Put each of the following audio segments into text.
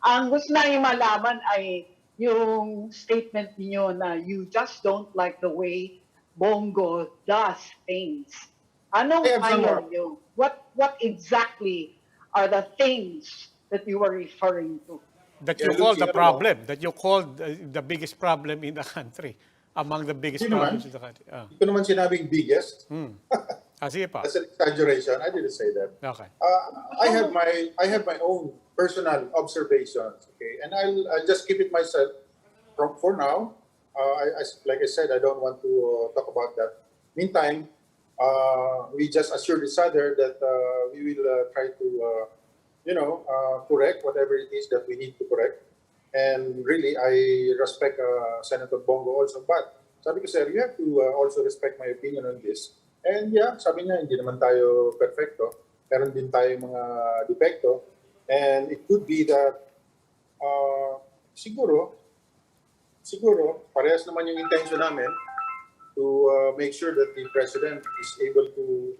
Ang gusto namin malaman ay yung statement niyo na you just don't like the way Bongo does things. Anong I have some ayaw more. niyo? What exactly are the things that you were referring to? That Yeah, you call the Lucy, problem, that you called the biggest problem in the country, among the biggest Hindi naman. problems in the country. Hindi ko naman sinabing biggest. Sige pa. That's an exaggeration. I didn't say that. Okay. I have my own personal observations, okay, and I'll just keep it myself for now. Like I said, I don't want to talk about that. Meantime, we just assured each other that we will try to correct whatever it is that we need to correct. And really, I respect Senator Bongo also. But sabi ko, sir, you have to also respect my opinion on this. And yeah, sabi niya, hindi naman tayo perfecto. Meron din tayo mga depekto. And it could be that siguro, parehas naman yung intention namin to make sure that the president is able to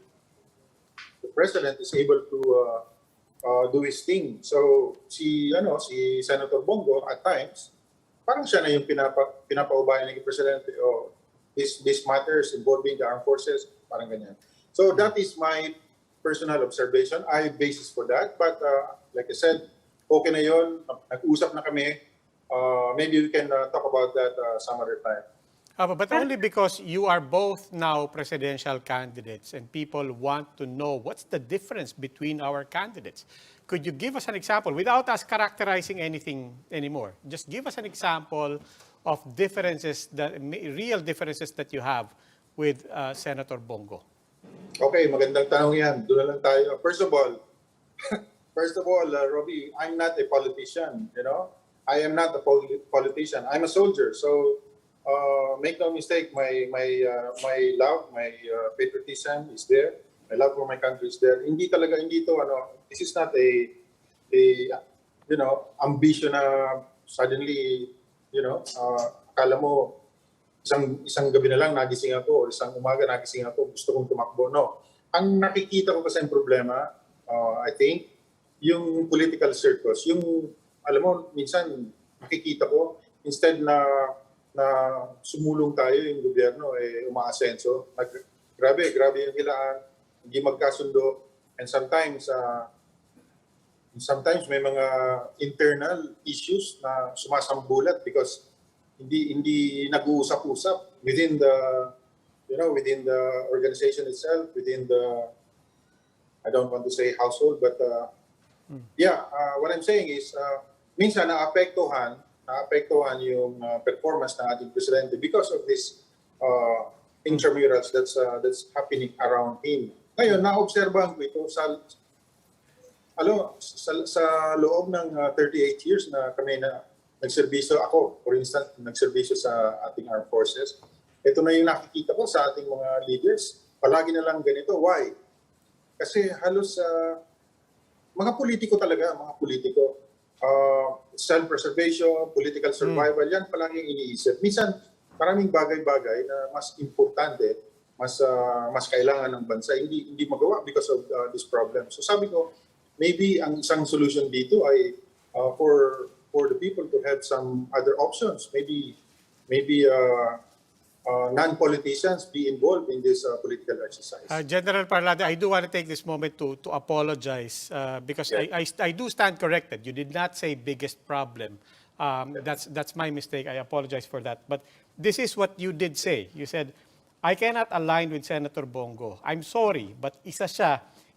do his thing. So si Senator Bongo at times parang siya na yung pinapaubayan ng presidente this matters involving the armed forces, parang ganyan. So that is my personal observation. I have basis for that, but like I said, okay na yun, nag-usap na kami. Maybe we can talk about that some other time. But only because you are both now presidential candidates and people want to know what's the difference between our candidates. Could you give us an example without us characterizing anything anymore? Just give us an example of differences, real differences that you have with Senator Bongo. Okay, magandang tanong yan. Doon na lang tayo. First of all, Robbie, I'm not a politician, you know. I am not a politician. I'm a soldier. So make no mistake, my love, my patriotism is there. My love for my country is there. Hindi to this is not a ambition na suddenly, akala mo isang gabi na lang nagising ako or isang umaga nagising ako, gusto kong tumakbo. No. Ang nakikita ko kasi ang problema, I think, yung political circus. Yung, alam mo, minsan nakikita ko, instead na sumulong tayo yung gobyerno, umaasenso. Grabe yung hilaan, hindi magkasundo. And sometimes may mga internal issues na sumasambulat because hindi nag-uusap-usap within the organization itself, within the, I don't want to say household, but what I'm saying is minsan naapektuhan yung performance ng ating presidente because of this intramurals that's happening around him. Ngayon, naobserbahan ko ito sa loob ng 38 years na kami na nagserbisyo ako, for instance, nagserbisyo sa ating armed forces. Ito na yung nakikita ko sa ating mga leaders. Palagi na lang ganito. Why? Kasi halos mga politiko talaga, self-preservation, political survival, yan palagi iniisip. Minsan, maraming bagay-bagay na mas importante, mas kailangan ng bansa, hindi magawa because of this problem. So sabi ko, maybe ang isang solution dito ay for the people to have some other options. Maybe non-politicians be involved in this political exercise. General Parlade, I do want to take this moment to apologize because I do stand corrected. You did not say biggest problem. That's my mistake. I apologize for that. But this is what you did say. You said, I cannot align with Senator Bongo. I'm sorry, but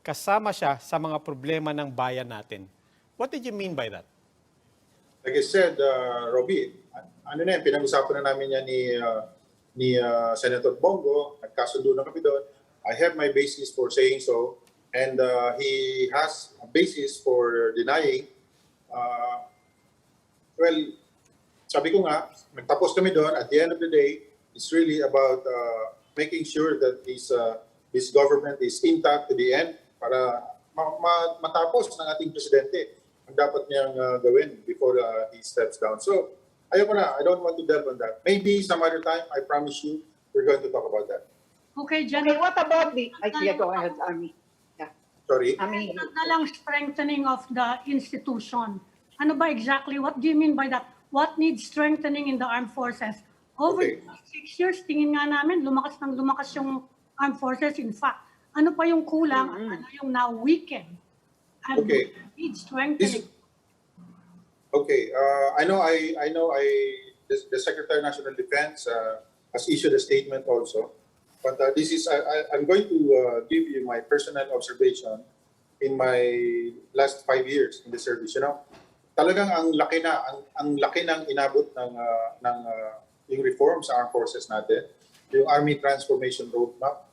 kasama siya sa mga problema ng bayan natin. What did you mean by that? Like I said, Robbie, pinag-usapan na namin yan ni Senator Bongo, nagkasundo na kami doon. I have my basis for saying so, and he has a basis for denying. Well, sabi ko nga, nagtapos kami doon. At the end of the day, it's really about making sure that this government is intact to the end para matapos ng ating presidente ang dapat niyang gawin before he steps down. So, ayoko na. I don't want to delve on that. Maybe some other time, I promise you, we're going to talk about that. Okay, Okay, Jennifer. what about the... go ahead, Ami. Yeah. Sorry? Ami. Na lang strengthening of the institution. Ano ba exactly? What do you mean by that? What needs strengthening in the armed forces? Over Okay. the past 6 years, tingin nga namin, lumakas ng lumakas yung armed forces. In fact, ano pa yung kulang at ano yung na-weaken? And Okay. needs strengthening. Okay, the Secretary of National Defense has issued a statement also, but this is I'm going to give you my personal observation in my last 5 years in the service. You know, talagang ang laki ng inabot ng yung reform sa armed forces natin, yung Army Transformation Roadmap,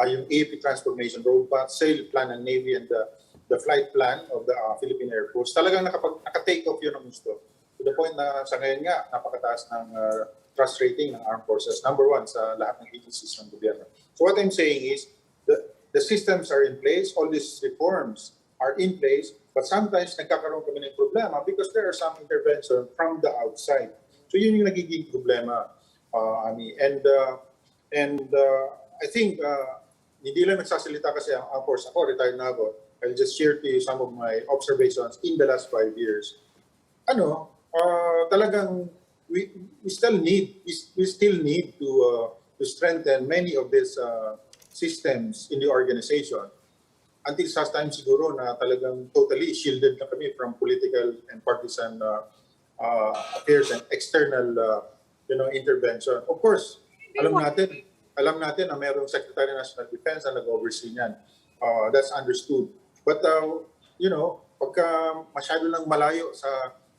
yung AP Transformation Roadmap, Sale Plan ng Navy, and the Flight Plan of the Philippine Air Force. Talagang naka-take off yun ng gusto. To the point na sa ngayon nga, napakataas ng trust rating ng armed forces. Number 1 sa lahat ng agencies ng gobyerno. So what I'm saying is, the systems are in place, all these reforms are in place, but sometimes nagkakaroon kami ng problema because there are some intervention from the outside. So yun yung nagiging problema, Ami. And I think, hindi lang nagsasalita kasi ang armed force. Ako, retired na ako. I'll just share to you some of my observations in the last 5 years. Talagang we still need to strengthen many of these systems in the organization. Until such time siguro na talagang totally shielded na kami from political and partisan affairs and external intervention. Of course, alam natin na mayroong Secretary of National Defense na nag-oversee niyan. That's understood. But pagka masyado lang malayo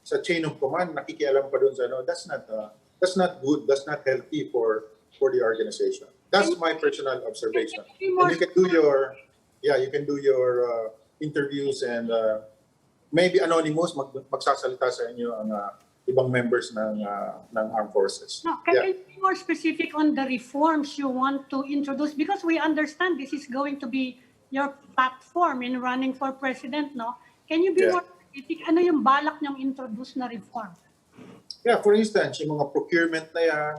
sa chain of command, nakikialam pa doon sa that's not good, that's not healthy for the organization. That's my personal observation. And you can do your interviews and maybe anonymous magsasalita sa inyo ang ibang members ng armed forces. No, can you be more specific on the reforms you want to introduce? Because we understand this is going to be your platform in running for president, no? Can you be more specific? Ano yung balak niyong introduce na reform? Yeah, for instance, yung mga procurement na yan,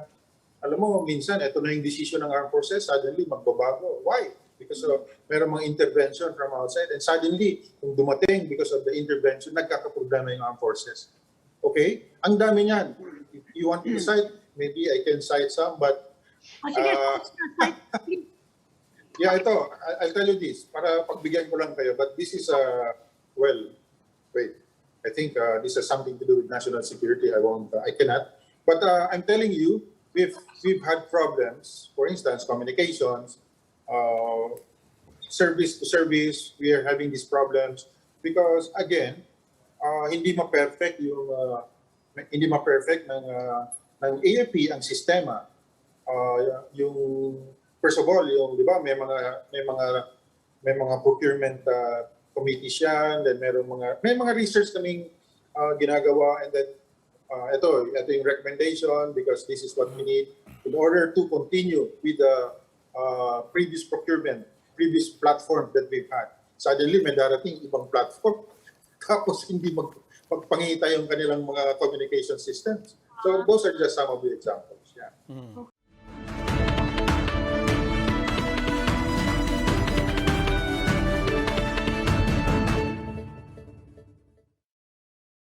alam mo, minsan, ito na yung decision ng armed forces, suddenly magbabago. Why? Because meron mga intervention from outside, and suddenly, kung dumating because of the intervention, nagkakaproblema yung armed forces. Okay? Ang dami niyan. If you want to cite, maybe I can cite some, but Sige, yeah, ito, I'll tell you this, para pagbigyan ko lang kayo, but this is, wait, I think this has something to do with national security. I cannot. But I'm telling you, we've had problems, for instance, communications, service to service, we are having these problems because, again, hindi ma-perfect ng AFP ang sistema. First of all, di ba, may mga procurement committees yan, then may mga research kaming ginagawa, and then ito yung recommendation because this is what we need in order to continue with the previous platform that we've had. Suddenly, may darating ibang platform, tapos hindi magpangita yung kanilang mga communication systems. So those are just some of the examples. Yeah.